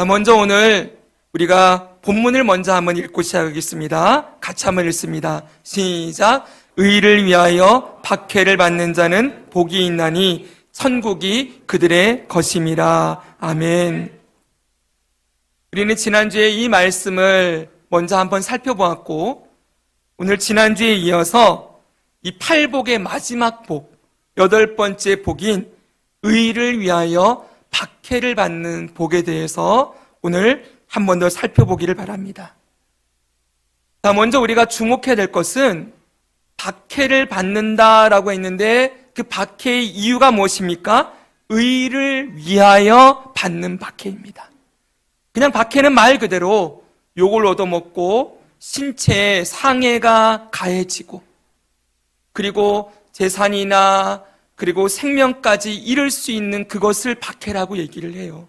먼저 오늘 우리가 본문을 먼저 한번 읽고 시작하겠습니다. 같이 한번 읽습니다. 시작. 의를 위하여 박해를 받는 자는 복이 있나니 천국이 그들의 것임이라. 아멘. 우리는 지난주에 이 말씀을 먼저 한번 살펴보았고, 오늘 지난주에 이어서 이 팔복의 마지막 복, 8번째 복인 의를 위하여 박해를 받는 복에 대해서 오늘 한 번 더 살펴보기를 바랍니다. 자, 먼저 우리가 주목해야 될 것은 박해를 받는다라고 했는데 그 박해의 이유가 무엇입니까? 의를 위하여 받는 박해입니다. 그냥 박해는 말 그대로 욕을 얻어먹고 신체에 상해가 가해지고, 그리고 재산이나 그리고 생명까지 잃을 수 있는 그것을 박해라고 얘기를 해요.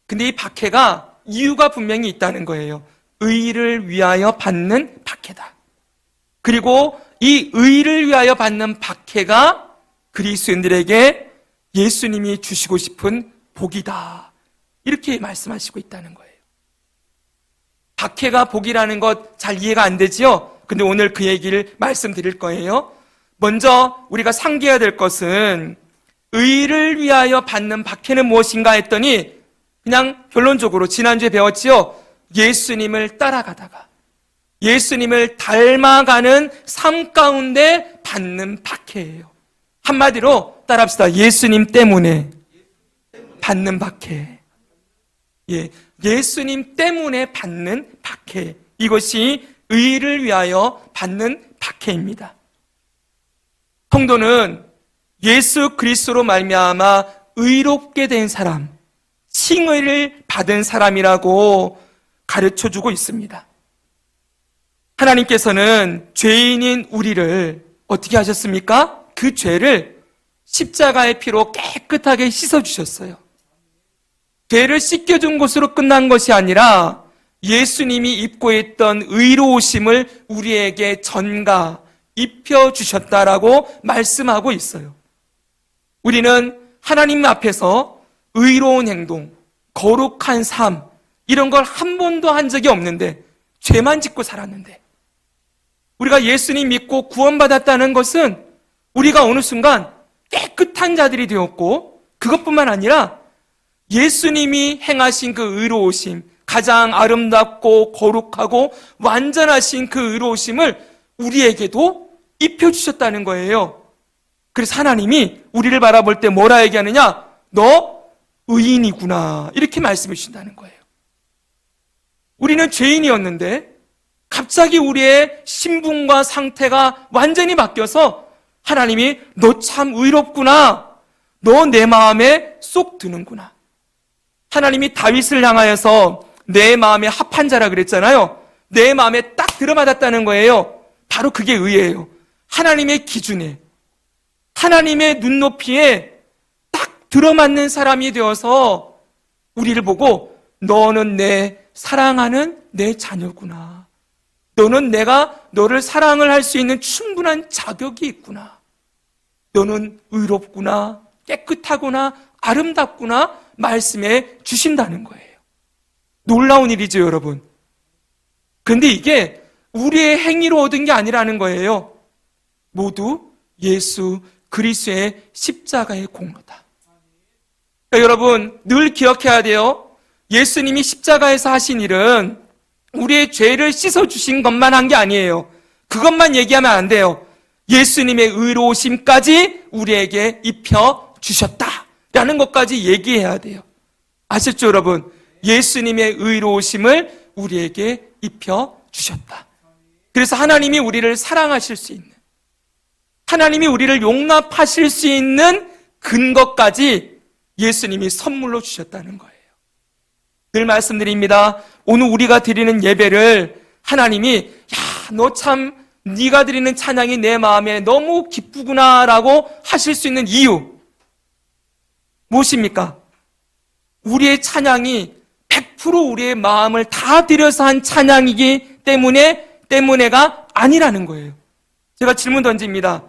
근데 이 박해가 이유가 분명히 있다는 거예요. 의를 위하여 받는 박해다. 그리고 이 의를 위하여 받는 박해가 그리스도인들에게 예수님이 주시고 싶은 복이다. 이렇게 말씀하시고 있다는 거예요. 박해가 복이라는 것 잘 이해가 안 되지요? 근데 오늘 그 얘기를 말씀드릴 거예요. 먼저 우리가 상기해야 될 것은 의를 위하여 받는 박해는 무엇인가 했더니 그냥 결론적으로 지난주에 배웠지요? 예수님을 따라가다가 예수님을 닮아가는 삶 가운데 받는 박해예요. 한마디로 따라합시다. 예수님 때문에 받는 박해. 예수님 때문에 받는 박해. 이것이 의를 위하여 받는 박해입니다. 성도는 예수 그리스도로 말미암아 의롭게 된 사람, 칭의를 받은 사람이라고 가르쳐주고 있습니다. 하나님께서는 죄인인 우리를 어떻게 하셨습니까? 그 죄를 십자가의 피로 깨끗하게 씻어주셨어요. 죄를 씻겨준 것으로 끝난 것이 아니라 예수님이 입고 있던 의로우심을 우리에게 전가, 입혀주셨다라고 말씀하고 있어요. 우리는 하나님 앞에서 의로운 행동, 거룩한 삶, 이런 걸 한 번도 한 적이 없는데, 죄만 짓고 살았는데, 우리가 예수님 믿고 구원받았다는 것은 우리가 어느 순간 깨끗한 자들이 되었고, 그것뿐만 아니라 예수님이 행하신 그 의로우심, 가장 아름답고 거룩하고 완전하신 그 의로우심을 우리에게도 입혀주셨다는 거예요. 그래서 하나님이 우리를 바라볼 때 뭐라 얘기하느냐? 너 의인이구나. 이렇게 말씀해 주신다는 거예요. 우리는 죄인이었는데 갑자기 우리의 신분과 상태가 완전히 바뀌어서 하나님이 너 참 의롭구나. 너 내 마음에 쏙 드는구나. 하나님이 다윗을 향하여서 내 마음에 합한 자라 그랬잖아요. 내 마음에 딱 들어맞았다는 거예요. 바로 그게 의예요. 하나님의 기준에, 하나님의 눈높이에 딱 들어맞는 사람이 되어서 우리를 보고 너는 내 사랑하는 내 자녀구나. 너는 내가 너를 사랑을 할 수 있는 충분한 자격이 있구나. 너는 의롭구나, 깨끗하구나, 아름답구나 말씀해 주신다는 거예요. 놀라운 일이죠, 여러분. 근데 이게 우리의 행위로 얻은 게 아니라는 거예요. 모두 예수 그리스도의 십자가의 공로다. 그러니까 여러분 늘 기억해야 돼요. 예수님이 십자가에서 하신 일은 우리의 죄를 씻어주신 것만 한 게 아니에요. 그것만 얘기하면 안 돼요. 예수님의 의로우심까지 우리에게 입혀주셨다라는 것까지 얘기해야 돼요. 아셨죠, 여러분? 예수님의 의로우심을 우리에게 입혀주셨다. 그래서 하나님이 우리를 사랑하실 수 있는, 하나님이 우리를 용납하실 수 있는 근거까지 예수님이 선물로 주셨다는 거예요. 늘 말씀드립니다. 오늘 우리가 드리는 예배를 하나님이 너 참 네가 드리는 찬양이 내 마음에 너무 기쁘구나라고 하실 수 있는 이유 무엇입니까? 우리의 찬양이 100% 우리의 마음을 다 들여서 한 찬양이기 때문에가 아니라는 거예요. 제가 질문 던집니다.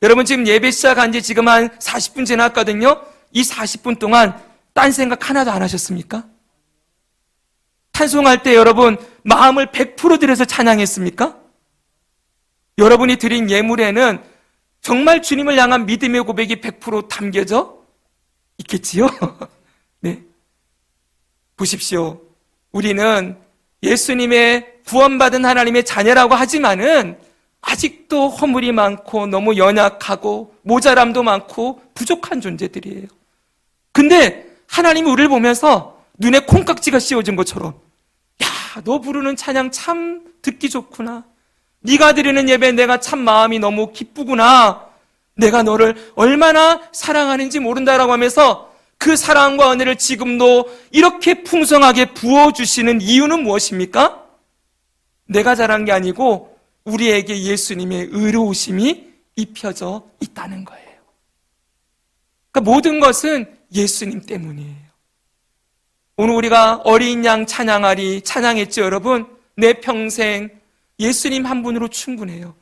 여러분 지금 예배 시작한 지 지금 한 40분 지났거든요. 이 40분 동안 딴 생각 하나도 안 하셨습니까? 찬송할 때 여러분 마음을 100% 들여서 찬양했습니까? 여러분이 드린 예물에는 정말 주님을 향한 믿음의 고백이 100% 담겨져 있겠지요? 네. 보십시오. 우리는 예수님의 구원받은 하나님의 자녀라고 하지만은 아직도 허물이 많고 너무 연약하고 모자람도 많고 부족한 존재들이에요. 근데 하나님이 우리를 보면서 눈에 콩깍지가 씌워진 것처럼, 야, 너 부르는 찬양 참 듣기 좋구나. 네가 드리는 예배 내가 참 마음이 너무 기쁘구나. 내가 너를 얼마나 사랑하는지 모른다라고 하면서 그 사랑과 은혜를 지금도 이렇게 풍성하게 부어주시는 이유는 무엇입니까? 내가 잘한 게 아니고 우리에게 예수님의 의로우심이 입혀져 있다는 거예요. 그러니까 모든 것은 예수님 때문이에요. 오늘 우리가 어린 양 찬양하리 찬양했죠, 여러분? 내 평생 예수님 한 분으로 충분해요.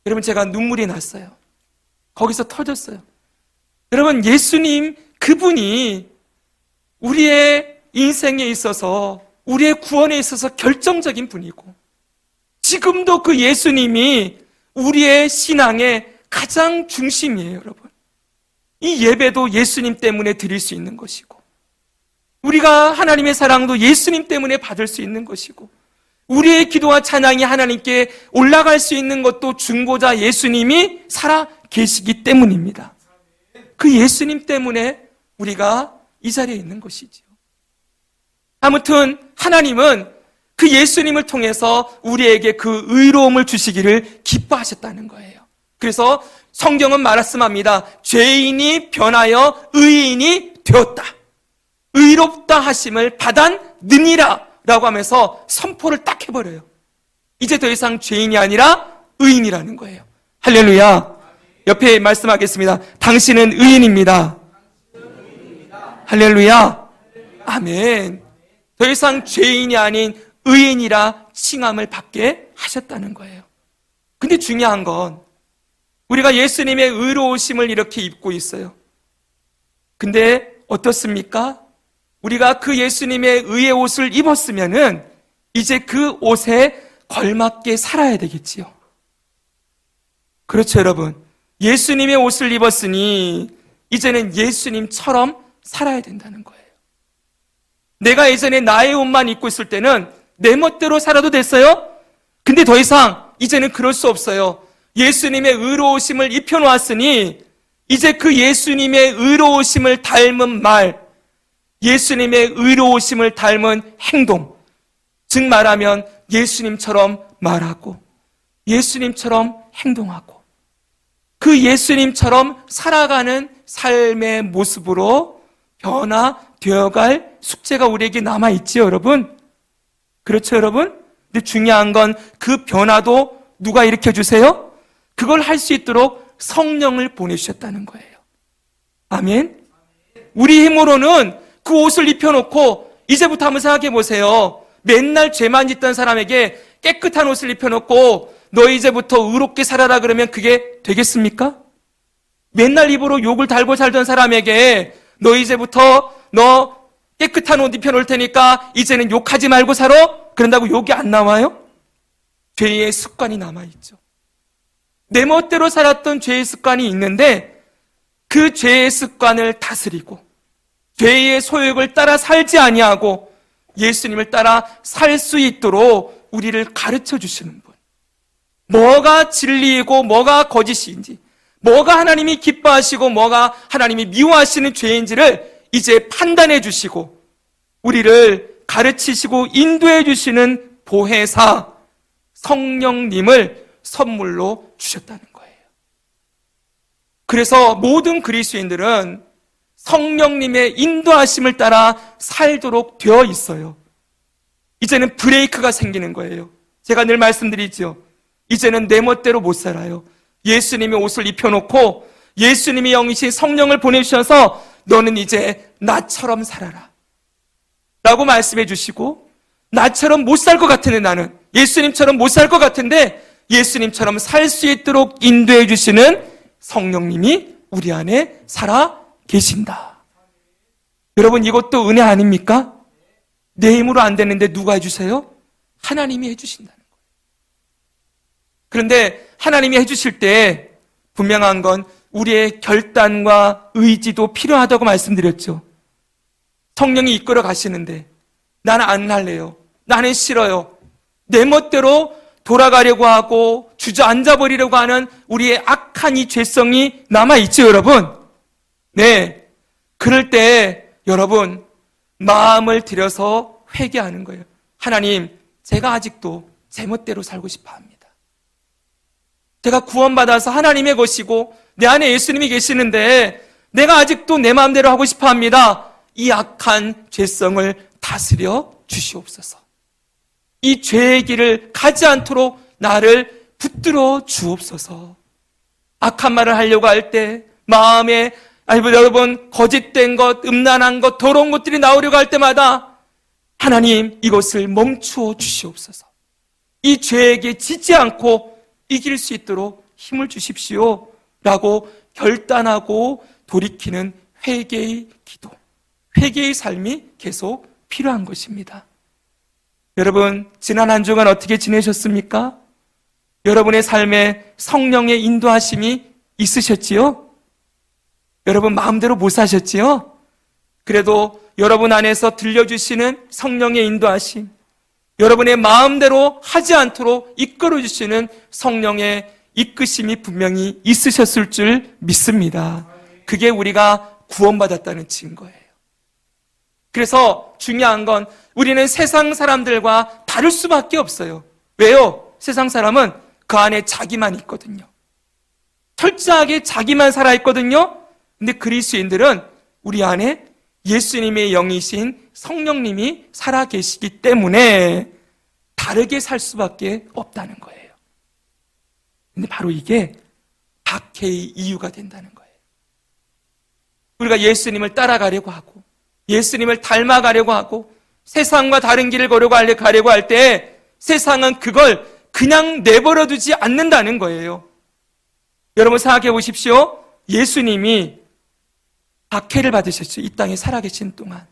여러분, 제가 눈물이 났어요. 거기서 터졌어요. 여러분, 예수님 그분이 우리의 인생에 있어서, 우리의 구원에 있어서 결정적인 분이고, 지금도 그 예수님이 우리의 신앙의 가장 중심이에요, 여러분. 이 예배도 예수님 때문에 드릴 수 있는 것이고, 우리가 하나님의 사랑도 예수님 때문에 받을 수 있는 것이고, 우리의 기도와 찬양이 하나님께 올라갈 수 있는 것도 중보자 예수님이 살아 계시기 때문입니다. 그 예수님 때문에 우리가 이 자리에 있는 것이지요. 아무튼 하나님은 그 예수님을 통해서 우리에게 그 의로움을 주시기를 기뻐하셨다는 거예요. 그래서 성경은 말씀합니다. 죄인이 변하여 의인이 되었다. 의롭다 하심을 받았느니라 라고 하면서 선포를 딱 해버려요. 이제 더 이상 죄인이 아니라 의인이라는 거예요. 할렐루야. 옆에 말씀하겠습니다. 당신은 의인입니다. 할렐루야. 아멘. 더 이상 죄인이 아닌 의인이라 칭함을 받게 하셨다는 거예요. 근데 중요한 건 우리가 예수님의 의로우심을 이렇게 입고 있어요. 근데 어떻습니까? 우리가 그 예수님의 의의 옷을 입었으면은 이제 그 옷에 걸맞게 살아야 되겠지요. 그렇죠, 여러분. 예수님의 옷을 입었으니 이제는 예수님처럼 살아야 된다는 거예요. 내가 예전에 나의 옷만 입고 있을 때는 내 멋대로 살아도 됐어요. 근데 더 이상 이제는 그럴 수 없어요. 예수님의 의로우심을 입혀놓았으니 이제 그 예수님의 의로우심을 닮은 말, 예수님의 의로우심을 닮은 행동, 즉 말하면 예수님처럼 말하고 예수님처럼 행동하고 그 예수님처럼 살아가는 삶의 모습으로 변화되어갈 숙제가 우리에게 남아있지요, 여러분? 그렇죠, 여러분? 근데 중요한 건 그 변화도 누가 일으켜주세요? 그걸 할 수 있도록 성령을 보내주셨다는 거예요. 아멘? 우리 힘으로는 그 옷을 입혀놓고 이제부터 한번 생각해 보세요. 맨날 죄만 짓던 사람에게 깨끗한 옷을 입혀놓고 너 이제부터 의롭게 살아라 그러면 그게 되겠습니까? 맨날 입으로 욕을 달고 살던 사람에게 너 이제부터 너 깨끗한 옷 입혀놓을 테니까 이제는 욕하지 말고 살아? 그런다고 욕이 안 나와요? 죄의 습관이 남아있죠. 내 멋대로 살았던 죄의 습관이 있는데 그 죄의 습관을 다스리고 죄의 소욕을 따라 살지 아니하고 예수님을 따라 살 수 있도록 우리를 가르쳐 주시는 분. 뭐가 진리이고 뭐가 거짓인지, 뭐가 하나님이 기뻐하시고 뭐가 하나님이 미워하시는 죄인지를 이제 판단해 주시고 우리를 가르치시고 인도해 주시는 보혜사 성령님을 선물로 주셨다는 거예요. 그래서 모든 그리스도인들은 성령님의 인도하심을 따라 살도록 되어 있어요. 이제는 브레이크가 생기는 거예요. 제가 늘 말씀드리죠. 이제는 내 멋대로 못 살아요. 예수님의 옷을 입혀놓고 예수님이 영이신 성령을 보내주셔서 너는 이제 나처럼 살아라 라고 말씀해 주시고, 나처럼 못 살 것 같은데, 나는 예수님처럼 못 살 것 같은데 예수님처럼 살 수 있도록 인도해 주시는 성령님이 우리 안에 살아 계신다. 여러분, 이것도 은혜 아닙니까? 내 힘으로 안 되는데 누가 해주세요? 하나님이 해주신다는 거예요. 그런데 하나님이 해주실 때 분명한 건 우리의 결단과 의지도 필요하다고 말씀드렸죠. 성령이 이끌어 가시는데 나는 안 할래요. 나는 싫어요. 내 멋대로 돌아가려고 하고 주저앉아 버리려고 하는 우리의 악한 이 죄성이 남아있죠, 여러분. 네. 그럴 때 여러분 마음을 들여서 회개하는 거예요. 하나님, 제가 아직도 제 멋대로 살고 싶어 합니다. 제가 구원받아서 하나님의 것이고 내 안에 예수님이 계시는데 내가 아직도 내 마음대로 하고 싶어 합니다. 이 악한 죄성을 다스려 주시옵소서. 이 죄의 길을 가지 않도록 나를 붙들어 주옵소서. 악한 말을 하려고 할 때 마음에 여러분 거짓된 것, 음란한 것, 더러운 것들이 나오려고 할 때마다 하나님 이것을 멈추어 주시옵소서. 이 죄에게 지지 않고 이길 수 있도록 힘을 주십시오 라고 결단하고 돌이키는 회개의 기도, 회개의 삶이 계속 필요한 것입니다. 여러분, 지난 한 주간 어떻게 지내셨습니까? 여러분의 삶에 성령의 인도하심이 있으셨지요? 여러분 마음대로 못 사셨지요? 그래도 여러분 안에서 들려주시는 성령의 인도하심, 여러분의 마음대로 하지 않도록 이끌어주시는 성령의 이끄심이 분명히 있으셨을 줄 믿습니다. 그게 우리가 구원받았다는 증거예요. 그래서 중요한 건 우리는 세상 사람들과 다를 수밖에 없어요. 왜요? 세상 사람은 그 안에 자기만 있거든요. 철저하게 자기만 살아있거든요. 근데 그리스도인들은 우리 안에 예수님의 영이신 성령님이 살아계시기 때문에 다르게 살 수밖에 없다는 거예요. 근데 바로 이게 박해의 이유가 된다는 거예요. 우리가 예수님을 따라가려고 하고 예수님을 닮아가려고 하고 세상과 다른 길을 가려고 할 때 세상은 그걸 그냥 내버려 두지 않는다는 거예요. 여러분 생각해 보십시오. 예수님이 박해를 받으셨죠. 이 땅에 살아계신 동안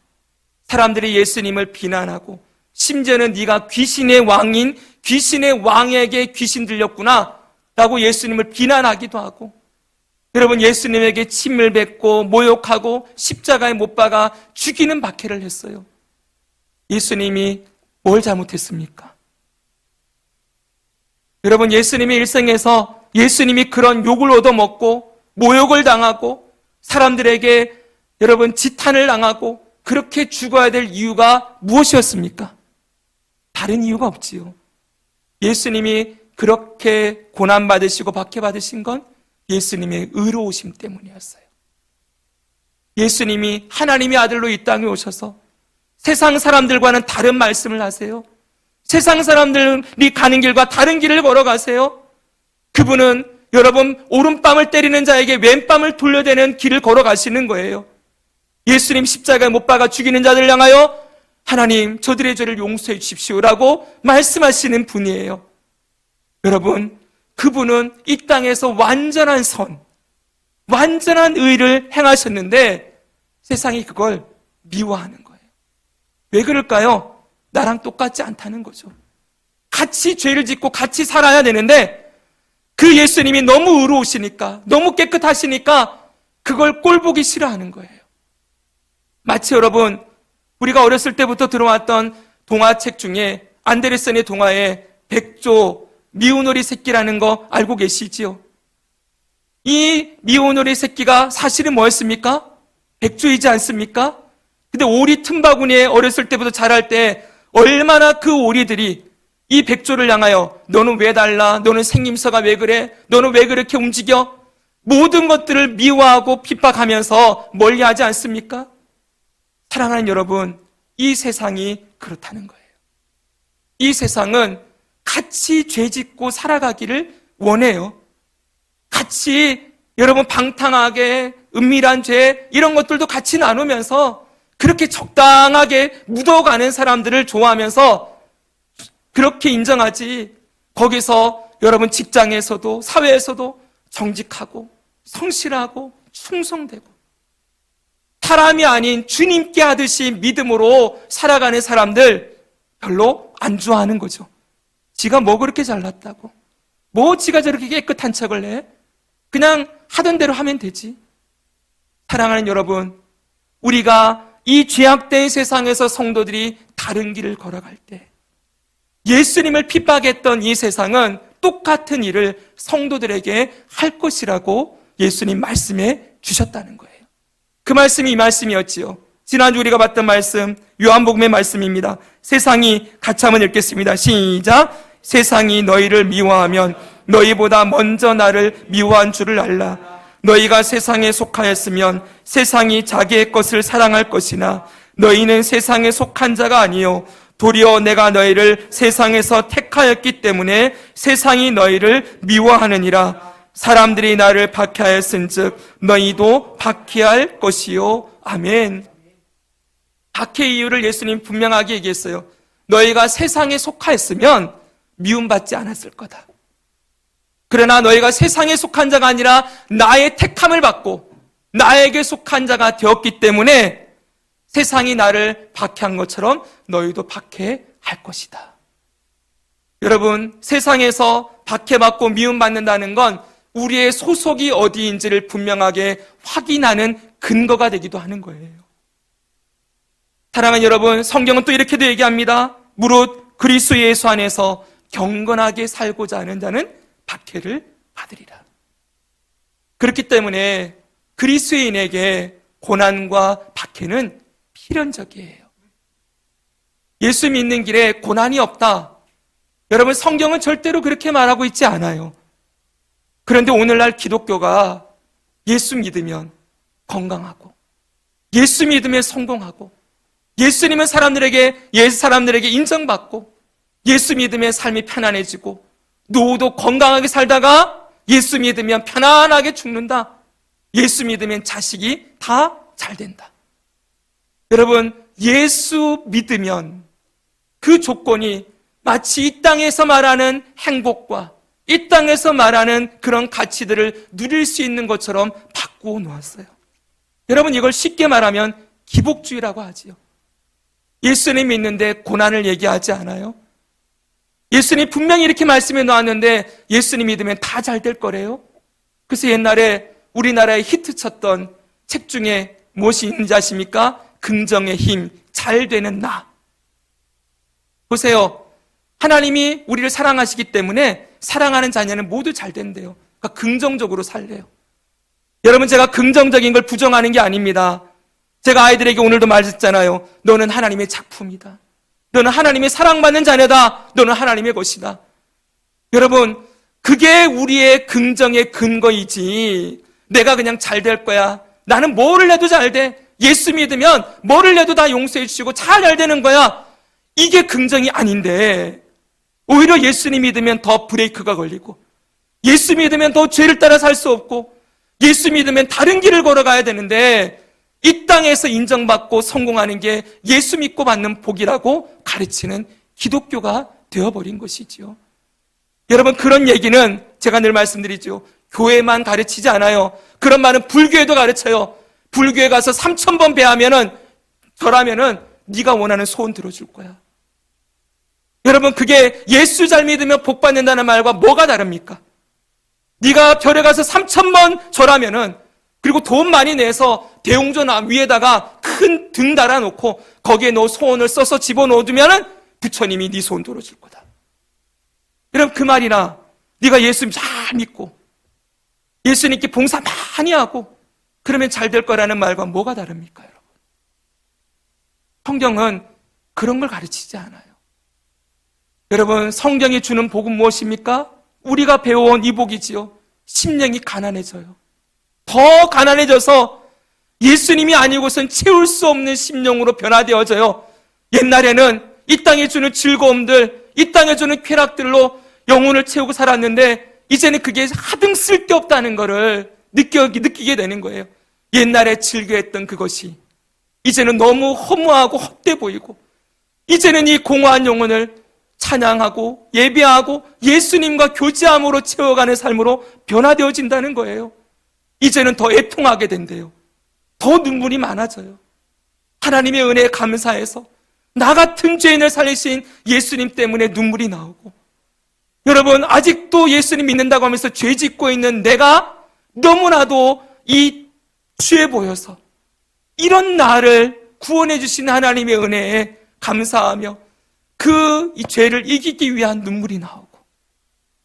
사람들이 예수님을 비난하고 심지어는 네가 귀신의 왕인 귀신의 왕에게 귀신 들렸구나 라고 예수님을 비난하기도 하고, 여러분 예수님에게 침을 뱉고 모욕하고 십자가에 못 박아 죽이는 박해를 했어요. 예수님이 뭘 잘못했습니까? 여러분 예수님의 일생에서 예수님이 그런 욕을 얻어먹고 모욕을 당하고 사람들에게 여러분 지탄을 당하고 그렇게 죽어야 될 이유가 무엇이었습니까? 다른 이유가 없지요. 예수님이 그렇게 고난받으시고 박해받으신 건 예수님의 의로우심 때문이었어요. 예수님이 하나님의 아들로 이 땅에 오셔서 세상 사람들과는 다른 말씀을 하세요. 세상 사람들이 가는 길과 다른 길을 걸어가세요. 그분은 여러분 오른뺨을 때리는 자에게 왼뺨을 돌려대는 길을 걸어가시는 거예요. 예수님 십자가에 못 박아 죽이는 자들을 향하여 하나님 저들의 죄를 용서해 주십시오라고 말씀하시는 분이에요. 여러분 그분은 이 땅에서 완전한 선, 완전한 의를 행하셨는데 세상이 그걸 미워하는 거예요. 왜 그럴까요? 나랑 똑같지 않다는 거죠. 같이 죄를 짓고 같이 살아야 되는데 그 예수님이 너무 의로우시니까, 너무 깨끗하시니까 그걸 꼴보기 싫어하는 거예요. 마치 여러분 우리가 어렸을 때부터 들어왔던 동화책 중에 안데르센의 동화에 백조 미운오리 새끼라는 거 알고 계시지요? 이 미운오리 새끼가 사실은 뭐였습니까? 백조이지 않습니까? 근데 오리 틈바구니에 어렸을 때부터 자랄 때 얼마나 그 오리들이 이 백조를 향하여 너는 왜 달라? 너는 생김새가 왜 그래? 너는 왜 그렇게 움직여? 모든 것들을 미워하고 핍박하면서 멀리하지 않습니까? 사랑하는 여러분, 이 세상이 그렇다는 거예요. 이 세상은 같이 죄짓고 살아가기를 원해요. 같이 여러분 방탕하게 은밀한 죄 이런 것들도 같이 나누면서 그렇게 적당하게 묻어가는 사람들을 좋아하면서 그렇게 인정하지, 거기서 여러분 직장에서도 사회에서도 정직하고 성실하고 충성되고 사람이 아닌 주님께 하듯이 믿음으로 살아가는 사람들 별로 안 좋아하는 거죠. 지가 뭐 그렇게 잘났다고, 뭐 지가 저렇게 깨끗한 척을 해? 그냥 하던 대로 하면 되지. 사랑하는 여러분, 우리가 이 죄악된 세상에서 성도들이 다른 길을 걸어갈 때 예수님을 핍박했던 이 세상은 똑같은 일을 성도들에게 할 것이라고 예수님 말씀해 주셨다는 거예요. 그 말씀이 이 말씀이었지요. 지난주 우리가 봤던 말씀, 요한복음의 말씀입니다. 세상이 같이 한번 읽겠습니다. 시작. 세상이 너희를 미워하면 너희보다 먼저 나를 미워한 줄을 알라. 너희가 세상에 속하였으면 세상이 자기의 것을 사랑할 것이나 너희는 세상에 속한 자가 아니요 도리어 내가 너희를 세상에서 택하였기 때문에 세상이 너희를 미워하느니라. 사람들이 나를 박해하였은즉 너희도 박해할 것이요. 아멘. 박해 이유를 예수님 분명하게 얘기했어요. 너희가 세상에 속하였으면 미움받지 않았을 거다. 그러나 너희가 세상에 속한 자가 아니라 나의 택함을 받고 나에게 속한 자가 되었기 때문에 세상이 나를 박해한 것처럼 너희도 박해할 것이다. 여러분, 세상에서 박해받고 미움받는다는 건 우리의 소속이 어디인지를 분명하게 확인하는 근거가 되기도 하는 거예요. 사랑하는 여러분, 성경은 또 이렇게도 얘기합니다. 무릇 그리스도 예수 안에서 경건하게 살고자 하는 자는 박해를 받으리라. 그렇기 때문에 그리스도인에게 고난과 박해는 필연적이에요. 예수 믿는 길에 고난이 없다. 여러분, 성경은 절대로 그렇게 말하고 있지 않아요. 그런데 오늘날 기독교가 예수 믿으면 건강하고, 예수 믿으면 성공하고, 예수님은 사람들에게 인정받고, 예수 믿으면 삶이 편안해지고, 노후도 건강하게 살다가 예수 믿으면 편안하게 죽는다. 예수 믿으면 자식이 다 잘 된다. 여러분, 예수 믿으면 그 조건이 마치 이 땅에서 말하는 행복과 이 땅에서 말하는 그런 가치들을 누릴 수 있는 것처럼 바꾸어 놓았어요. 여러분, 이걸 쉽게 말하면 기복주의라고 하지요. 예수님 믿는데 고난을 얘기하지 않아요. 예수님 분명히 이렇게 말씀해 놓았는데 예수님 믿으면 다 잘 될 거래요. 그래서 옛날에 우리나라에 히트쳤던 책 중에 무엇이 있는지 아십니까? 긍정의 힘, 잘 되는 나. 보세요. 하나님이 우리를 사랑하시기 때문에 사랑하는 자녀는 모두 잘 된대요. 그러니까 긍정적으로 살래요. 여러분, 제가 긍정적인 걸 부정하는 게 아닙니다. 제가 아이들에게 오늘도 말했잖아요. 너는 하나님의 작품이다. 너는 하나님의 사랑받는 자녀다. 너는 하나님의 것이다. 여러분, 그게 우리의 긍정의 근거이지, 내가 그냥 잘 될 거야, 나는 뭐를 해도 잘 돼, 예수 믿으면 뭐를 해도 다 용서해 주시고 잘 되는 거야, 이게 긍정이 아닌데, 오히려 예수님 믿으면 더 브레이크가 걸리고, 예수 믿으면 더 죄를 따라 살 수 없고, 예수 믿으면 다른 길을 걸어가야 되는데, 이 땅에서 인정받고 성공하는 게 예수 믿고 받는 복이라고 가르치는 기독교가 되어버린 것이지요. 여러분, 그런 얘기는 제가 늘 말씀드리죠. 교회만 가르치지 않아요. 그런 말은 불교에도 가르쳐요. 불교에 가서 3,000번 절하면은 네가 원하는 소원 들어줄 거야. 여러분, 그게 예수 잘 믿으면 복 받는다는 말과 뭐가 다릅니까? 네가 별에 가서 3,000번 절하면은, 그리고 돈 많이 내서 대웅전 위에다가 큰 등 달아놓고 거기에 너 소원을 써서 집어넣어두면은 부처님이 네 소원 들어줄 거다. 여러분, 그 말이나 네가 예수님 잘 믿고 예수님께 봉사 많이 하고 그러면 잘 될 거라는 말과 뭐가 다릅니까, 여러분? 성경은 그런 걸 가르치지 않아요. 여러분, 성경이 주는 복은 무엇입니까? 우리가 배워온 이 복이지요. 심령이 가난해져요. 더 가난해져서 예수님이 아니고선 채울 수 없는 심령으로 변화되어져요. 옛날에는 이 땅에 주는 즐거움들, 이 땅에 주는 쾌락들로 영혼을 채우고 살았는데 이제는 그게 하등 쓸데없다는 것을 느끼게 되는 거예요. 옛날에 즐겨했던 그것이 이제는 너무 허무하고 헛돼 보이고, 이제는 이 공허한 영혼을 찬양하고 예배하고 예수님과 교제함으로 채워가는 삶으로 변화되어진다는 거예요. 이제는 더 애통하게 된대요. 더 눈물이 많아져요. 하나님의 은혜에 감사해서 나 같은 죄인을 살리신 예수님 때문에 눈물이 나오고, 여러분 아직도 예수님 믿는다고 하면서 죄 짓고 있는 내가 너무나도 이 죄 보여서 이런 나를 구원해 주신 하나님의 은혜에 감사하며 이 죄를 이기기 위한 눈물이 나오고,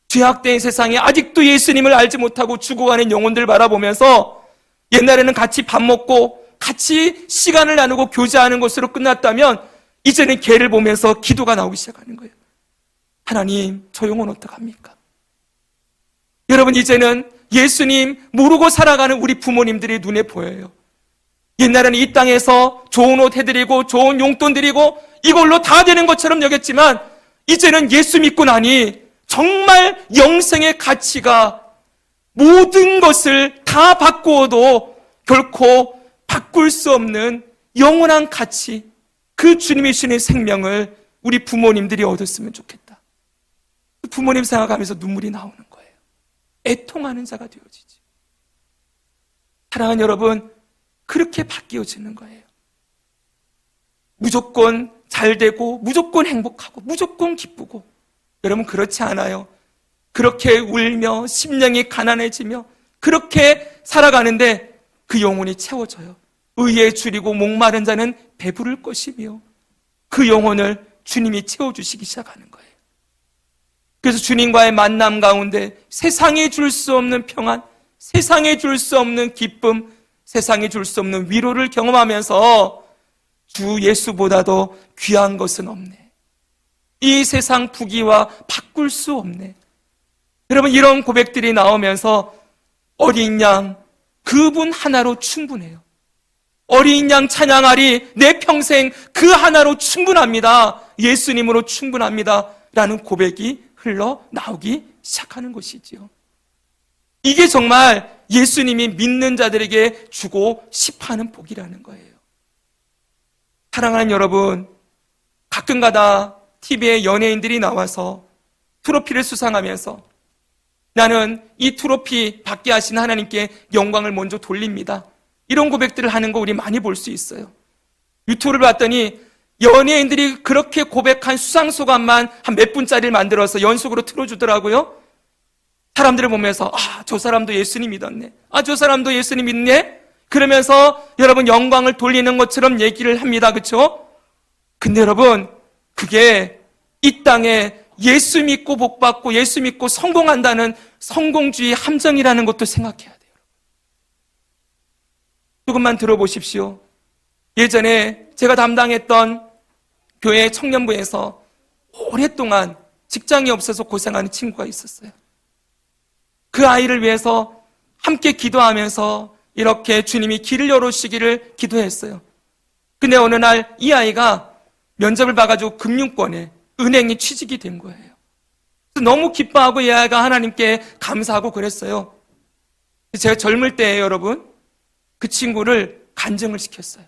죄악된 세상에 아직도 예수님을 알지 못하고 죽어가는 영혼들 바라보면서 옛날에는 같이 밥 먹고 같이 시간을 나누고 교제하는 것으로 끝났다면 이제는 걔를 보면서 기도가 나오기 시작하는 거예요. 하나님, 저 영혼 어떡합니까? 여러분, 이제는 예수님 모르고 살아가는 우리 부모님들이 눈에 보여요. 옛날에는 이 땅에서 좋은 옷 해드리고 좋은 용돈 드리고 이걸로 다 되는 것처럼 여겼지만 이제는 예수 믿고 나니 정말 영생의 가치가 모든 것을 다 바꾸어도 결코 바꿀 수 없는 영원한 가치, 그 주님이 주시는 생명을 우리 부모님들이 얻었으면 좋겠다. 부모님 생각하면서 눈물이 나오는 거예요. 애통하는 자가 되어지지. 사랑하는 여러분, 그렇게 바뀌어지는 거예요. 무조건 잘 되고 무조건 행복하고 무조건 기쁘고, 여러분 그렇지 않아요. 그렇게 울며 심령이 가난해지며 그렇게 살아가는데 그 영혼이 채워져요. 의에 줄이고 목마른 자는 배부를 것이며, 그 영혼을 주님이 채워주시기 시작하는 거예요. 그래서 주님과의 만남 가운데 세상에 줄 수 없는 평안, 세상에 줄 수 없는 기쁨, 세상에 줄 수 없는 위로를 경험하면서 주 예수보다도 귀한 것은 없네, 이 세상 부귀와 바꿀 수 없네. 여러분, 이런 고백들이 나오면서 어린 양 그분 하나로 충분해요. 어린 양 찬양하리, 내 평생 그 하나로 충분합니다, 예수님으로 충분합니다 라는 고백이 흘러나오기 시작하는 것이지요. 이게 정말 예수님이 믿는 자들에게 주고 싶어하는 복이라는 거예요. 사랑하는 여러분, 가끔가다 TV에 연예인들이 나와서 트로피를 수상하면서 나는 이 트로피 받게 하신 하나님께 영광을 먼저 돌립니다, 이런 고백들을 하는 거 우리 많이 볼 수 있어요. 유튜브를 봤더니 연예인들이 그렇게 고백한 수상소감만 한 몇 분짜리를 만들어서 연속으로 틀어주더라고요. 사람들을 보면서 저 사람도 예수님 믿었네, 저 사람도 예수님 믿네, 그러면서 여러분 영광을 돌리는 것처럼 얘기를 합니다. 그렇죠? 근데 여러분, 그게 이 땅에 예수 믿고 복받고 예수 믿고 성공한다는 성공주의 함정이라는 것도 생각해야 돼요. 조금만 들어보십시오. 예전에 제가 담당했던 교회 청년부에서 오랫동안 직장이 없어서 고생하는 친구가 있었어요. 그 아이를 위해서 함께 기도하면서 이렇게 주님이 길을 열어주시기를 기도했어요. 근데 어느 날 이 아이가 면접을 봐가지고 금융권에 은행에 취직이 된 거예요. 그래서 너무 기뻐하고 이 아이가 하나님께 감사하고 그랬어요. 제가 젊을 때에 여러분, 그 친구를 간증을 시켰어요.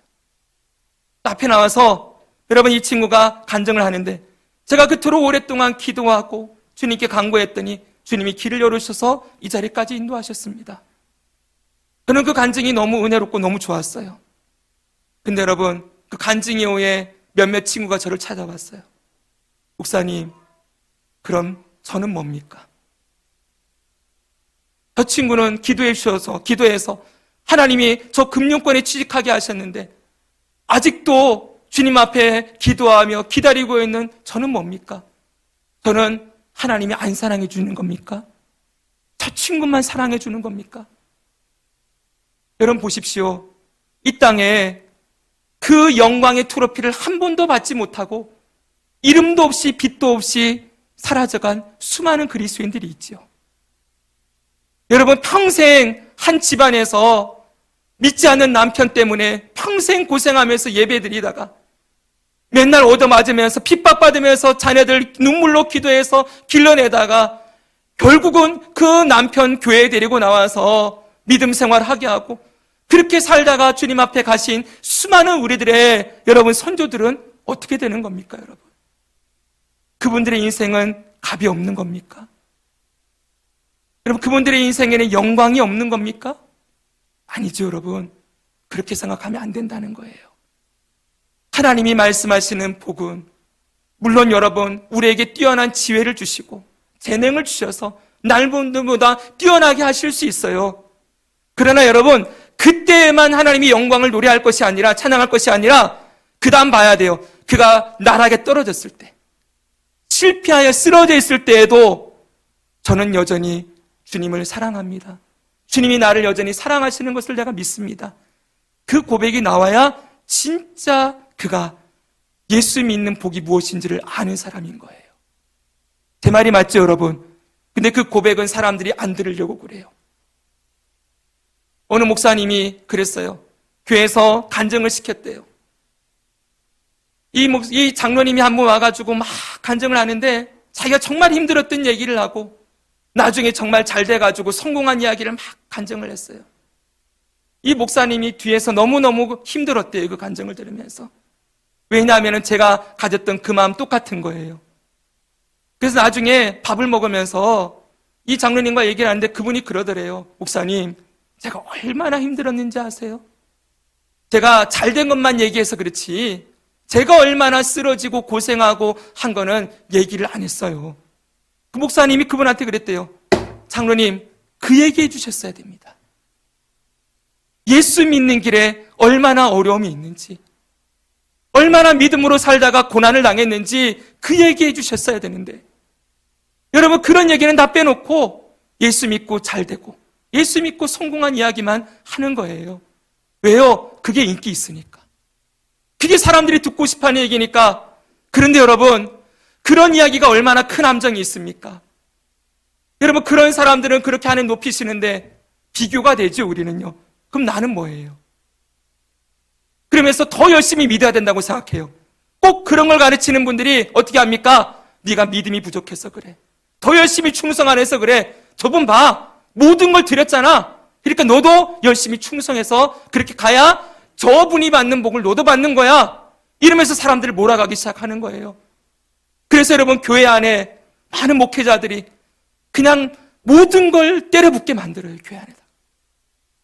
앞에 나와서 여러분, 이 친구가 간증을 하는데 제가 그토록 오랫동안 기도하고 주님께 간구했더니 주님이 길을 열어주셔서 이 자리까지 인도하셨습니다. 저는 그 간증이 너무 은혜롭고 너무 좋았어요. 근데 여러분, 그 간증 이후에 몇몇 친구가 저를 찾아왔어요. 목사님, 그럼 저는 뭡니까? 저 친구는 기도해서 하나님이 저 금융권에 취직하게 하셨는데 아직도 주님 앞에 기도하며 기다리고 있는 저는 뭡니까? 저는 하나님이 안 사랑해 주는 겁니까? 저 친구만 사랑해 주는 겁니까? 여러분 보십시오. 이 땅에 그 영광의 트로피를 한 번도 받지 못하고 이름도 없이 빛도 없이 사라져간 수많은 그리스도인들이 있지요. 여러분, 평생 한 집안에서 믿지 않는 남편 때문에 평생 고생하면서 예배드리다가 맨날 얻어맞으면서 핍박받으면서 자녀들 눈물로 기도해서 길러내다가 결국은 그 남편 교회에 데리고 나와서 믿음 생활하게 하고 그렇게 살다가 주님 앞에 가신 수많은 우리들의 여러분 선조들은 어떻게 되는 겁니까, 여러분? 그분들의 인생은 값이 없는 겁니까? 여러분, 그분들의 인생에는 영광이 없는 겁니까? 아니죠, 여러분. 그렇게 생각하면 안 된다는 거예요. 하나님이 말씀하시는 복은 물론 여러분 우리에게 뛰어난 지혜를 주시고 재능을 주셔서 날보다 뛰어나게 하실 수 있어요. 그러나 여러분 그때에만 하나님이 영광을 노래할 것이 아니라 찬양할 것이 아니라 그 다음 봐야 돼요. 그가 나락에 떨어졌을 때 실패하여 쓰러져 있을 때에도 저는 여전히 주님을 사랑합니다. 주님이 나를 여전히 사랑하시는 것을 내가 믿습니다. 그 고백이 나와야 진짜 그가 예수 믿는 복이 무엇인지를 아는 사람인 거예요. 제 말이 맞죠, 여러분? 근데 그 고백은 사람들이 안 들으려고 그래요. 어느 목사님이 그랬어요. 교회에서 간증을 시켰대요. 이 장로님이 한 번 와가지고 막 간증을 하는데 자기가 정말 힘들었던 얘기를 하고 나중에 정말 잘 돼가지고 성공한 이야기를 막 간증을 했어요. 이 목사님이 뒤에서 너무너무 힘들었대요. 그 간증을 들으면서. 왜냐하면 제가 가졌던 그 마음 똑같은 거예요. 그래서 나중에 밥을 먹으면서 이 장로님과 얘기를 하는데 그분이 그러더래요. 목사님, 제가 얼마나 힘들었는지 아세요? 제가 잘된 것만 얘기해서 그렇지 제가 얼마나 쓰러지고 고생하고 한 거는 얘기를 안 했어요. 그 목사님이 그분한테 그랬대요. 장로님, 그 얘기해 주셨어야 됩니다. 예수 믿는 길에 얼마나 어려움이 있는지, 얼마나 믿음으로 살다가 고난을 당했는지 그 얘기해 주셨어야 되는데 여러분 그런 얘기는 다 빼놓고 예수 믿고 잘 되고 예수 믿고 성공한 이야기만 하는 거예요. 왜요? 그게 인기 있으니까. 그게 사람들이 듣고 싶어하는 얘기니까. 그런데 여러분 그런 이야기가 얼마나 큰 함정이 있습니까? 여러분 그런 사람들은 그렇게 하는 높이시는데 비교가 되죠. 우리는요. 그럼 나는 뭐예요? 그러면서 더 열심히 믿어야 된다고 생각해요. 꼭 그런 걸 가르치는 분들이 어떻게 합니까? 네가 믿음이 부족해서 그래. 더 열심히 충성 안 해서 그래. 저분 봐. 모든 걸 드렸잖아. 그러니까 너도 열심히 충성해서 그렇게 가야 저분이 받는 복을 너도 받는 거야. 이러면서 사람들을 몰아가기 시작하는 거예요. 그래서 여러분 교회 안에 많은 목회자들이 그냥 모든 걸 때려붓게 만들어요. 교회 안에다.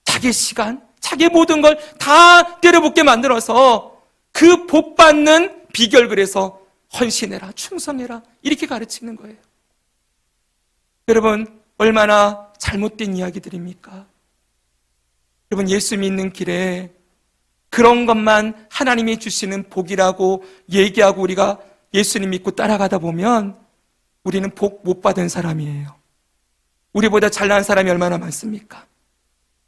자기 시간, 자기 모든 걸 다 때려붓게 만들어서 그 복 받는 비결 그래서 헌신해라, 충성해라 이렇게 가르치는 거예요. 여러분 얼마나 잘못된 이야기들입니까? 여러분 예수 믿는 길에 그런 것만 하나님이 주시는 복이라고 얘기하고 우리가 예수님 믿고 따라가다 보면 우리는 복 못 받은 사람이에요. 우리보다 잘난 사람이 얼마나 많습니까?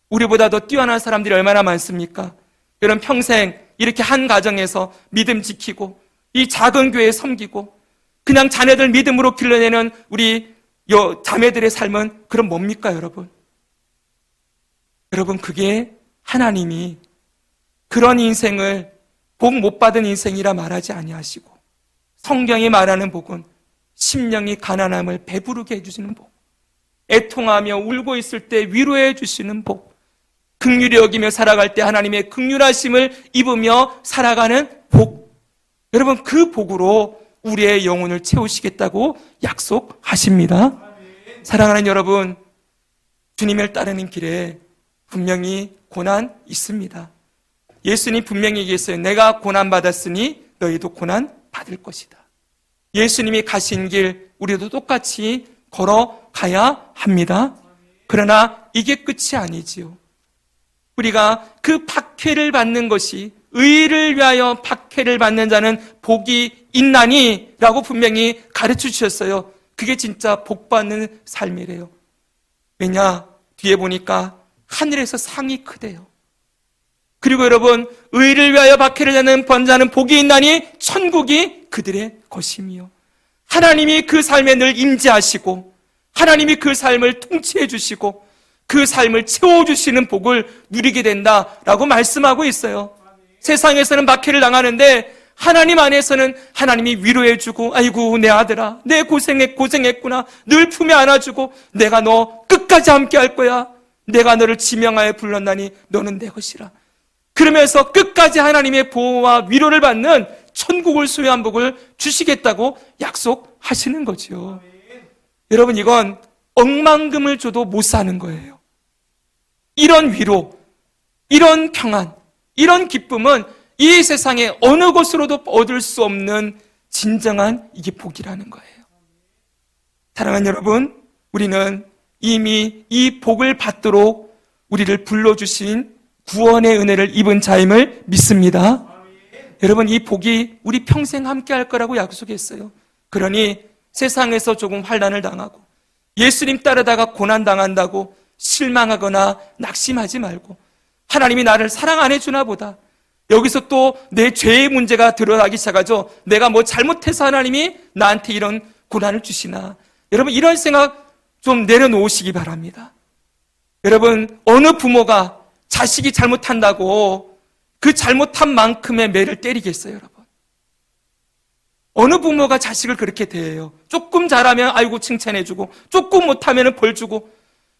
우리보다 더 뛰어난 사람들이 얼마나 많습니까? 여러분 평생 이렇게 한 가정에서 믿음 지키고 이 작은 교회에 섬기고 그냥 자녀들 믿음으로 길러내는 우리 자매들의 삶은 그럼 뭡니까 여러분? 여러분 그게 하나님이 그런 인생을 복 못 받은 인생이라 말하지 아니하시고 성경이 말하는 복은 심령이 가난함을 배부르게 해주시는 복, 애통하며 울고 있을 때 위로해 주시는 복, 긍휼히 여기며 살아갈 때 하나님의 긍휼하심을 입으며 살아가는 복. 여러분 그 복으로 우리의 영혼을 채우시겠다고 약속하십니다. 사랑하는 여러분, 주님을 따르는 길에 분명히 고난 있습니다. 예수님 분명히 얘기했어요. 내가 고난 받았으니 너희도 고난 받을 것이다. 예수님이 가신 길 우리도 똑같이 걸어가야 합니다. 그러나 이게 끝이 아니지요. 우리가 그 박해를 받는 것이 의를 위하여 박해를 받는 자는 복이 있나니 라고 분명히 가르쳐 주셨어요. 그게 진짜 복 받는 삶이래요. 왜냐? 뒤에 보니까 하늘에서 상이 크대요. 그리고 여러분 의를 위하여 박해를 받는 번자는 복이 있나니 천국이 그들의 것이며 하나님이 그 삶에 늘 임재하시고 하나님이 그 삶을 통치해 주시고 그 삶을 채워주시는 복을 누리게 된다라고 말씀하고 있어요. 세상에서는 박해를 당하는데 하나님 안에서는 하나님이 위로해주고 아이고 내 아들아 내 고생했구나 늘 품에 안아주고 내가 너 끝까지 함께 할 거야. 내가 너를 지명하여 불렀나니 너는 내 것이라. 그러면서 끝까지 하나님의 보호와 위로를 받는 천국을 소유한 복을 주시겠다고 약속하시는 거죠. 여러분 이건 억만금을 줘도 못 사는 거예요. 이런 위로, 이런 평안, 이런 기쁨은 이 세상에 어느 곳으로도 얻을 수 없는 진정한 이게 복이라는 거예요. 사랑하는 여러분, 우리는 이미 이 복을 받도록 우리를 불러주신 구원의 은혜를 입은 자임을 믿습니다. 여러분, 이 복이 우리 평생 함께 할 거라고 약속했어요. 그러니 세상에서 조금 환난을 당하고 예수님 따르다가 고난 당한다고 실망하거나 낙심하지 말고, 하나님이 나를 사랑 안 해주나 보다, 여기서 또 내 죄의 문제가 드러나기 시작하죠. 내가 뭐 잘못해서 하나님이 나한테 이런 고난을 주시나. 여러분, 이런 생각 좀 내려놓으시기 바랍니다. 여러분, 어느 부모가 자식이 잘못한다고 그 잘못한 만큼의 매를 때리겠어요, 여러분? 어느 부모가 자식을 그렇게 대해요? 조금 잘하면 아이고 칭찬해주고, 조금 못하면 벌 주고.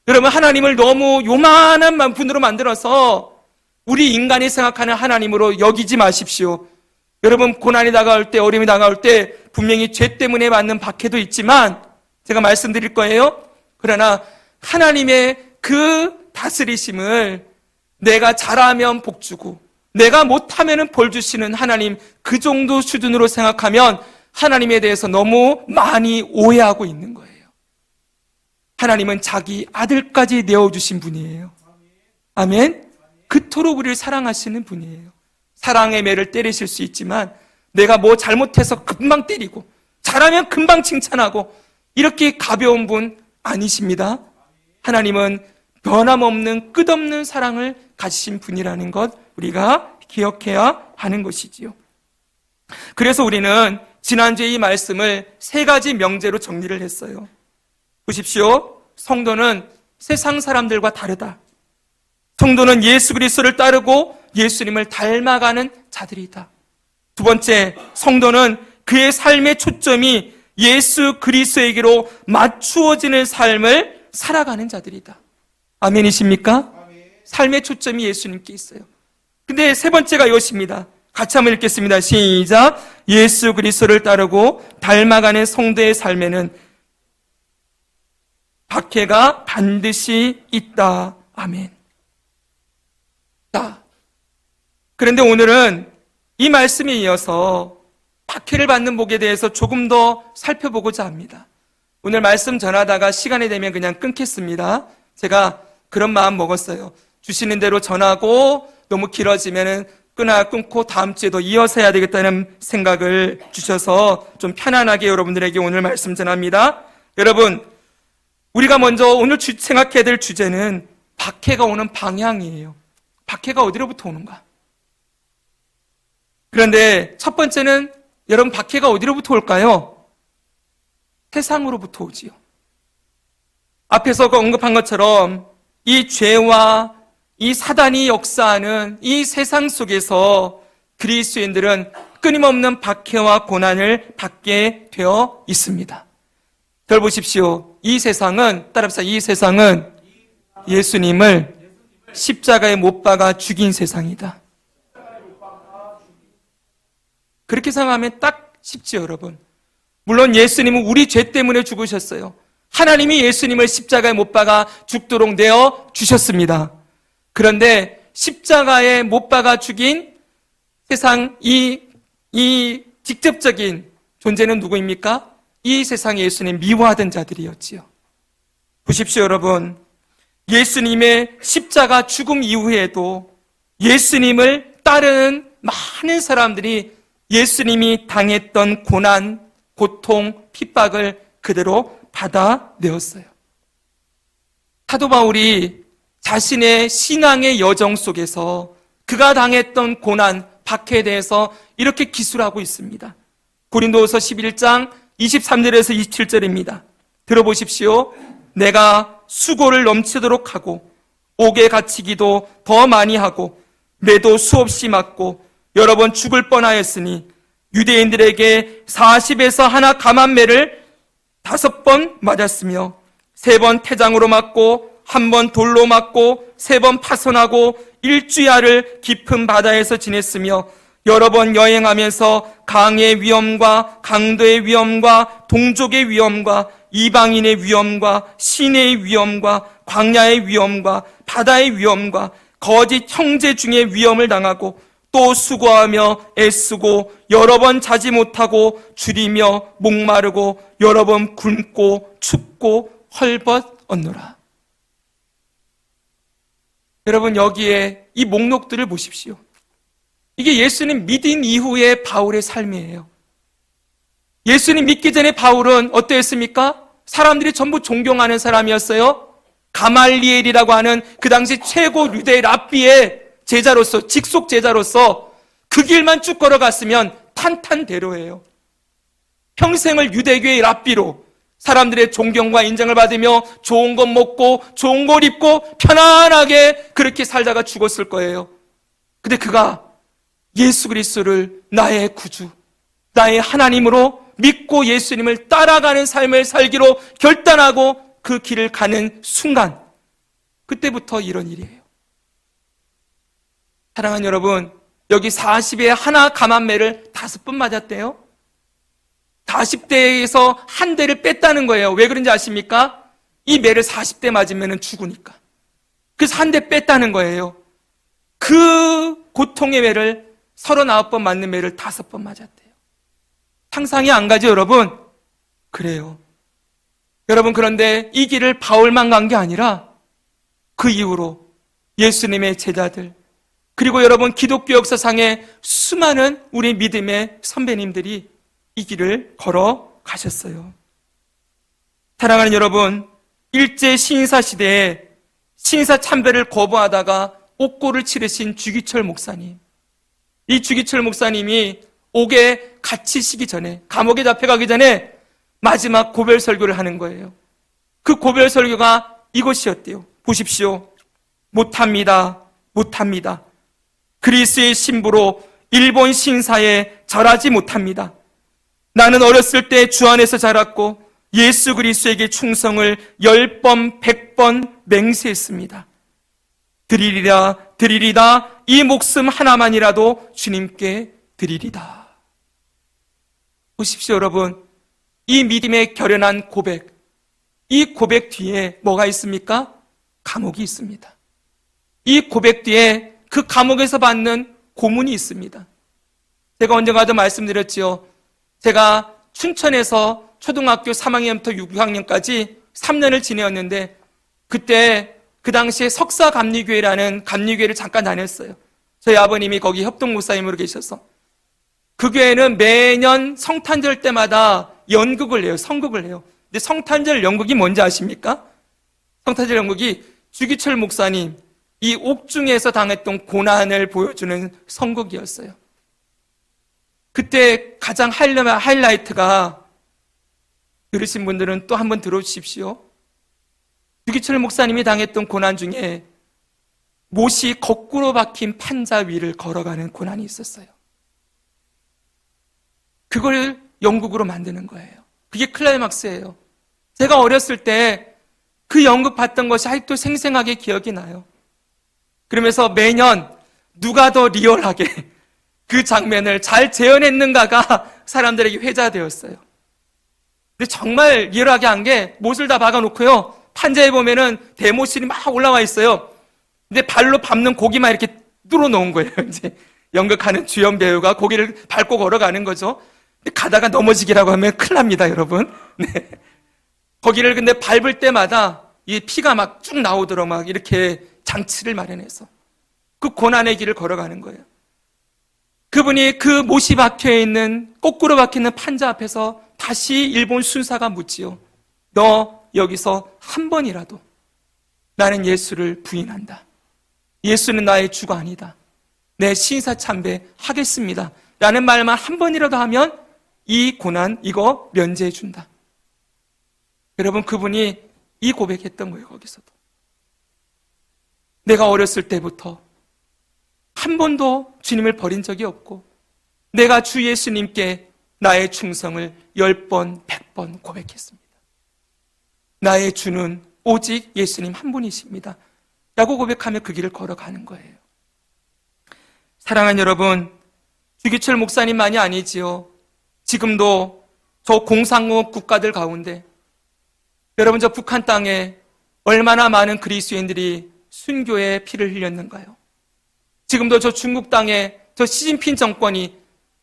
여러분, 하나님을 너무 요만한 분으로 만들어서 우리 인간이 생각하는 하나님으로 여기지 마십시오. 여러분, 고난이 다가올 때, 어려움이 다가올 때 분명히 죄 때문에 받는 박해도 있지만 제가 말씀드릴 거예요. 그러나 하나님의 그 다스리심을 내가 잘하면 복 주고 내가 못하면 벌 주시는 하나님, 그 정도 수준으로 생각하면 하나님에 대해서 너무 많이 오해하고 있는 거예요. 하나님은 자기 아들까지 내어주신 분이에요. 아멘. 그토록 우리를 사랑하시는 분이에요. 사랑의 매를 때리실 수 있지만 내가 뭐 잘못해서 금방 때리고 잘하면 금방 칭찬하고 이렇게 가벼운 분 아니십니다. 하나님은 변함없는 끝없는 사랑을 가지신 분이라는 것 우리가 기억해야 하는 것이지요. 그래서 우리는 지난주에 이 말씀을 세 가지 명제로 정리를 했어요. 보십시오. 성도는 세상 사람들과 다르다. 성도는 예수 그리스도를 따르고 예수님을 닮아가는 자들이다. 두 번째, 성도는 그의 삶의 초점이 예수 그리스도에게로 맞추어지는 삶을 살아가는 자들이다. 아멘이십니까? 삶의 초점이 예수님께 있어요. 근데 세 번째가 이것입니다. 같이 한번 읽겠습니다. 시작. 예수 그리스도를 따르고 닮아가는 성도의 삶에는 박해가 반드시 있다. 아멘. 자, 그런데 오늘은 이 말씀에 이어서 박해를 받는 복에 대해서 조금 더 살펴보고자 합니다. 오늘 말씀 전하다가 시간이 되면 그냥 끊겠습니다. 제가 그런 마음 먹었어요. 주시는 대로 전하고 너무 길어지면은 끊고 다음 주에 더 이어서 해야 되겠다는 생각을 주셔서 좀 편안하게 여러분들에게 오늘 말씀 전합니다. 여러분, 우리가 먼저 오늘 생각해야 될 주제는 박해가 오는 방향이에요. 박해가 어디로부터 오는가? 그런데 첫 번째는 여러분, 박해가 어디로부터 올까요? 세상으로부터 오지요. 앞에서 언급한 것처럼 이 죄와 이 사단이 역사하는 이 세상 속에서 그리스도인들은 끊임없는 박해와 고난을 받게 되어 있습니다. 잘 보십시오. 이 세상은, 따라합시다. 이 세상은 예수님을 십자가에 못 박아 죽인 세상이다. 그렇게 생각하면 딱 쉽지요, 여러분. 물론 예수님은 우리 죄 때문에 죽으셨어요. 하나님이 예수님을 십자가에 못 박아 죽도록 내어 주셨습니다. 그런데 십자가에 못 박아 죽인 세상 이 직접적인 존재는 누구입니까? 이 세상에 예수님 미워하던 자들이었지요. 보십시오, 여러분. 예수님의 십자가 죽음 이후에도 예수님을 따르는 많은 사람들이 예수님이 당했던 고난, 고통, 핍박을 그대로 받아내었어요. 사도 바울이 자신의 신앙의 여정 속에서 그가 당했던 고난, 박해에 대해서 이렇게 기술하고 있습니다. 고린도후서 11장 23절에서 27절입니다. 들어보십시오. 내가 수고를 넘치도록 하고 옥에 갇히기도 더 많이 하고 매도 수없이 맞고 여러 번 죽을 뻔하였으니 유대인들에게 40에서 하나 감한 매를 5번 맞았으며 3번 태장으로 맞고 1번 돌로 맞고 3번 파손하고 일주야를 깊은 바다에서 지냈으며 여러 번 여행하면서 강의 위험과 강도의 위험과 동족의 위험과 이방인의 위험과 시내의 위험과 광야의 위험과 바다의 위험과 거짓 형제 중에 위험을 당하고 또 수고하며 애쓰고 여러 번 자지 못하고 줄이며 목마르고 여러 번 굶고 춥고 헐벗 얻노라. 여러분, 여기에 이 목록들을 보십시오. 이게 예수님 믿은 이후의 바울의 삶이에요. 예수님 믿기 전에 바울은 어떠했습니까? 사람들이 전부 존경하는 사람이었어요. 가말리엘이라고 하는 그 당시 최고 유대 랍비의 제자로서, 직속 제자로서 그 길만 쭉 걸어갔으면 탄탄대로예요. 평생을 유대교의 랍비로 사람들의 존경과 인정을 받으며 좋은 것 먹고 좋은 것 입고 편안하게 그렇게 살다가 죽었을 거예요. 근데 그가 예수 그리스도를 나의 구주, 나의 하나님으로 믿고 예수님을 따라가는 삶을 살기로 결단하고 그 길을 가는 순간, 그때부터 이런 일이에요. 사랑하는 여러분, 여기 40에 하나 감한 매를 5번 맞았대요. 40대에서 한 대를 뺐다는 거예요. 왜 그런지 아십니까? 이 매를 40대 맞으면 죽으니까. 그래서 한 대 뺐다는 거예요. 그 고통의 매를 39번 맞는 매를 5번 맞았대요. 상상이 안 가죠, 여러분? 그래요. 여러분, 그런데 이 길을 바울만 간 게 아니라 그 이후로 예수님의 제자들, 그리고 여러분 기독교 역사상의 수많은 우리 믿음의 선배님들이 이 길을 걸어가셨어요. 사랑하는 여러분, 일제 신사 시대에 신사 참배를 거부하다가 옥고를 치르신 주기철 목사님, 이 주기철 목사님이 옥에 갇히시기 전에, 감옥에 잡혀가기 전에 마지막 고별 설교를 하는 거예요. 그 고별 설교가 이것이었대요. 보십시오. 못합니다. 못합니다. 그리스의 신부로 일본 신사에 절하지 못합니다. 나는 어렸을 때 주 안에서 자랐고 예수 그리스도에게 충성을 10번, 100번 맹세했습니다. 드리리라, 드리리다. 이 목숨 하나만이라도 주님께 드리리다. 보십시오, 여러분. 이 믿음의 결연한 고백, 이 고백 뒤에 뭐가 있습니까? 감옥이 있습니다. 이 고백 뒤에 그 감옥에서 받는 고문이 있습니다. 제가 언젠가도 말씀드렸지요. 제가 춘천에서 초등학교 3학년부터 6학년까지 3년을 지내었는데, 그때 그 당시에 석사감리교회라는 감리교회를 잠깐 다녔어요. 저희 아버님이 거기 협동목사님으로 계셔서. 그 교회는 매년 성탄절 때마다 연극을 해요. 성극을 해요. 근데 성탄절 연극이 뭔지 아십니까? 성탄절 연극이 주기철 목사님, 이 옥중에서 당했던 고난을 보여주는 성극이었어요. 그때 가장 하이라이트가, 들으신 분들은 또 한번 들어주십시오. 주기철 목사님이 당했던 고난 중에 못이 거꾸로 박힌 판자 위를 걸어가는 고난이 있었어요. 그걸 연극으로 만드는 거예요. 그게 클라이막스예요. 제가 어렸을 때 그 연극 봤던 것이 아직도 생생하게 기억이 나요. 그러면서 매년 누가 더 리얼하게 그 장면을 잘 재현했는가가 사람들에게 회자되었어요. 근데 정말 리얼하게 한 게, 못을 다 박아놓고요, 판자에 보면은 대못실이 막 올라와 있어요. 근데 발로 밟는 고기만 이렇게 뚫어놓은 거예요. 이제 연극하는 주연 배우가 고기를 밟고 걸어가는 거죠. 근데 가다가 넘어지기라고 하면 큰일 납니다, 여러분. 네. 거기를 근데 밟을 때마다 이 피가 막 쭉 나오도록 막 이렇게 장치를 마련해서 그 고난의 길을 걸어가는 거예요. 그분이 그 못이 박혀있는, 거꾸로 박혀있는 판자 앞에서 다시 일본 순사가 묻지요. 너 여기서 한 번이라도 나는 예수를 부인한다. 예수는 나의 주가 아니다. 내 신사 참배 하겠습니다. 라는 말만 한 번이라도 하면 이 고난, 이거 면제해 준다. 여러분, 그분이 이 고백했던 거예요, 거기서도. 내가 어렸을 때부터 한 번도 주님을 버린 적이 없고, 내가 주 예수님께 나의 충성을 10번, 100번 고백했습니다. 나의 주는 오직 예수님 한 분이십니다. 라고 고백하며 그 길을 걸어가는 거예요. 사랑하는 여러분, 주기철 목사님만이 아니지요. 지금도 저 공산국 국가들 가운데, 여러분, 저 북한 땅에 얼마나 많은 그리스도인들이 순교의 피를 흘렸는가요? 지금도 저 중국 땅에 저 시진핑 정권이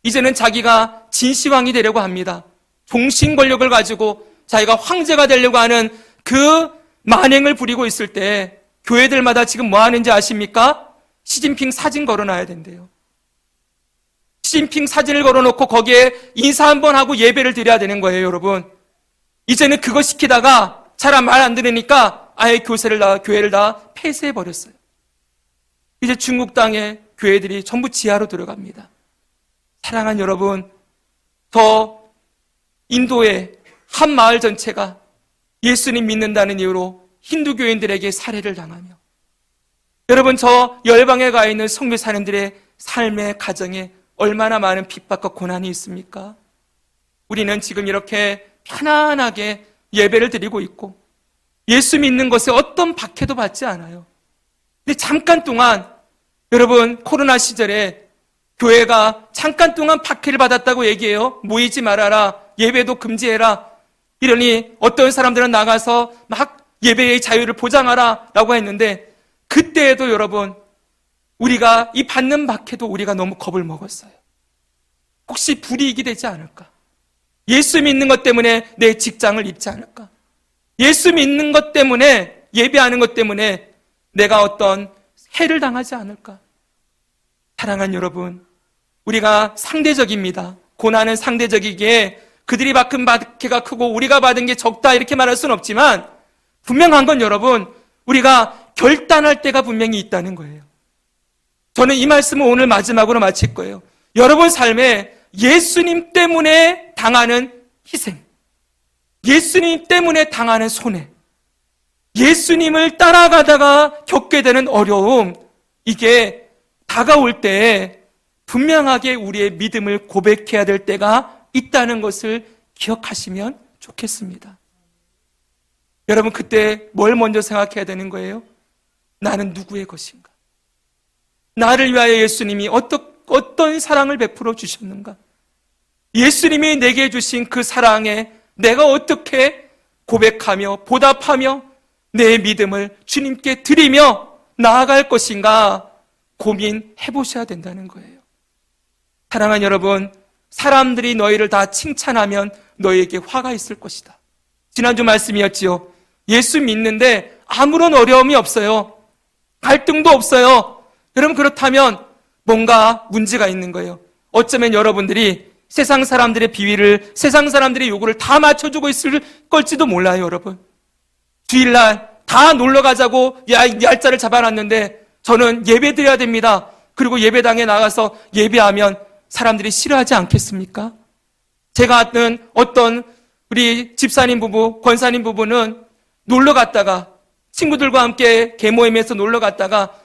이제는 자기가 진시황이 되려고 합니다. 종신 권력을 가지고 자기가 황제가 되려고 하는 그 만행을 부리고 있을 때 교회들마다 지금 뭐 하는지 아십니까? 시진핑 사진 걸어놔야 된대요. 시진핑 사진을 걸어놓고 거기에 인사 한번 하고 예배를 드려야 되는 거예요, 여러분. 이제는 그거 시키다가 잘 말 안 들으니까 아예 교회를 다 폐쇄해버렸어요. 이제 중국 땅에 교회들이 전부 지하로 들어갑니다. 사랑하는 여러분, 더 인도의 한 마을 전체가 예수님 믿는다는 이유로 힌두교인들에게 살해를 당하며, 여러분, 저 열방에 가 있는 성교사님들의 삶의 가정에 얼마나 많은 핍박과 고난이 있습니까? 우리는 지금 이렇게 편안하게 예배를 드리고 있고 예수 믿는 것에 어떤 박해도 받지 않아요. 근데 잠깐 동안, 여러분, 코로나 시절에 교회가 잠깐 동안 박해를 받았다고 얘기해요. 모이지 말아라, 예배도 금지해라. 이러니 어떤 사람들은 나가서 막 예배의 자유를 보장하라 라고 했는데, 그때에도 여러분, 우리가 이 받는 박해도 우리가 너무 겁을 먹었어요. 혹시 불이익이 되지 않을까? 예수 믿는 것 때문에 내 직장을 잃지 않을까? 예수 믿는 것 때문에, 예배하는 것 때문에 내가 어떤 해를 당하지 않을까? 사랑하는 여러분, 우리가 상대적입니다. 고난은 상대적이기에 그들이 받은 박해가 크고 우리가 받은 게 적다 이렇게 말할 수는 없지만, 분명한 건 여러분, 우리가 결단할 때가 분명히 있다는 거예요. 저는 이 말씀을 오늘 마지막으로 마칠 거예요. 여러분 삶에 예수님 때문에 당하는 희생, 예수님 때문에 당하는 손해, 예수님을 따라가다가 겪게 되는 어려움, 이게 다가올 때 분명하게 우리의 믿음을 고백해야 될 때가 있다는 것을 기억하시면 좋겠습니다. 여러분, 그때 뭘 먼저 생각해야 되는 거예요? 나는 누구의 것인가? 나를 위하여 예수님이 어떤 사랑을 베풀어 주셨는가? 예수님이 내게 주신 그 사랑에 내가 어떻게 고백하며 보답하며 내 믿음을 주님께 드리며 나아갈 것인가 고민해 보셔야 된다는 거예요. 사랑하는 여러분, 사람들이 너희를 다 칭찬하면 너희에게 화가 있을 것이다. 지난주 말씀이었지요. 예수 믿는데 아무런 어려움이 없어요. 갈등도 없어요. 여러분, 그렇다면 뭔가 문제가 있는 거예요. 어쩌면 여러분들이 세상 사람들의 비위를, 세상 사람들의 요구를 다 맞춰주고 있을 걸지도 몰라요, 여러분. 주일날 다 놀러 가자고 날짜를 잡아놨는데 저는 예배 드려야 됩니다. 그리고 예배당에 나가서 예배하면 사람들이 싫어하지 않겠습니까? 제가 아는 어떤 우리 집사님 부부, 권사님 부부는 놀러 갔다가 친구들과 함께 개모임에서 놀러 갔다가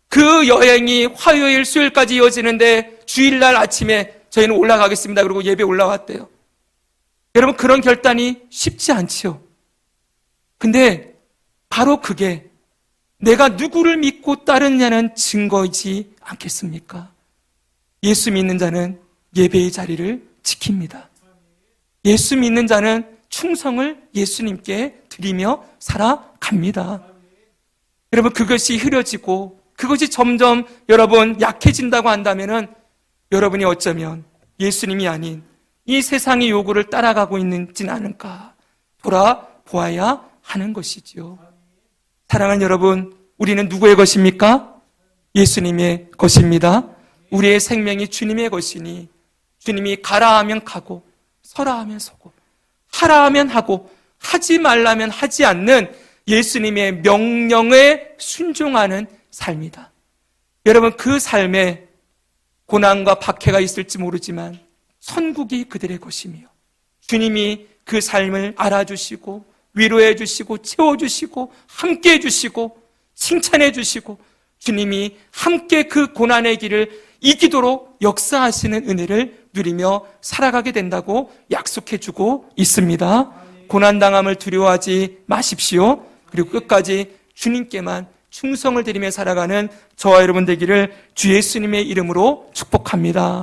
그 여행이 화요일, 수요일까지 이어지는데 주일날 아침에 저희는 올라가겠습니다. 그리고 예배 올라왔대요. 여러분, 그런 결단이 쉽지 않지요. 근데 바로 그게 내가 누구를 믿고 따르느냐는 증거이지 않겠습니까? 예수 믿는 자는 예배의 자리를 지킵니다. 예수 믿는 자는 충성을 예수님께 드리며 살아갑니다. 여러분, 그것이 흐려지고 그것이 점점 여러분 약해진다고 한다면은 여러분이 어쩌면 예수님이 아닌 이 세상의 요구를 따라가고 있는지는 않을까 돌아보아야 하는 것이지요. 사랑하는 여러분, 우리는 누구의 것입니까? 예수님의 것입니다. 우리의 생명이 주님의 것이니 주님이 가라 하면 가고 서라 하면 서고 하라 하면 하고 하지 말라면 하지 않는 예수님의 명령에 순종하는 삶이다. 여러분, 그 삶에 고난과 박해가 있을지 모르지만 천국이 그들의 것이며 주님이 그 삶을 알아주시고 위로해 주시고 채워주시고 함께해 주시고 칭찬해 주시고 주님이 함께 그 고난의 길을 이기도록 역사하시는 은혜를 누리며 살아가게 된다고 약속해 주고 있습니다. 고난당함을 두려워하지 마십시오. 그리고 끝까지 주님께만 충성을 드리며 살아가는 저와 여러분 되기를 주 예수님의 이름으로 축복합니다.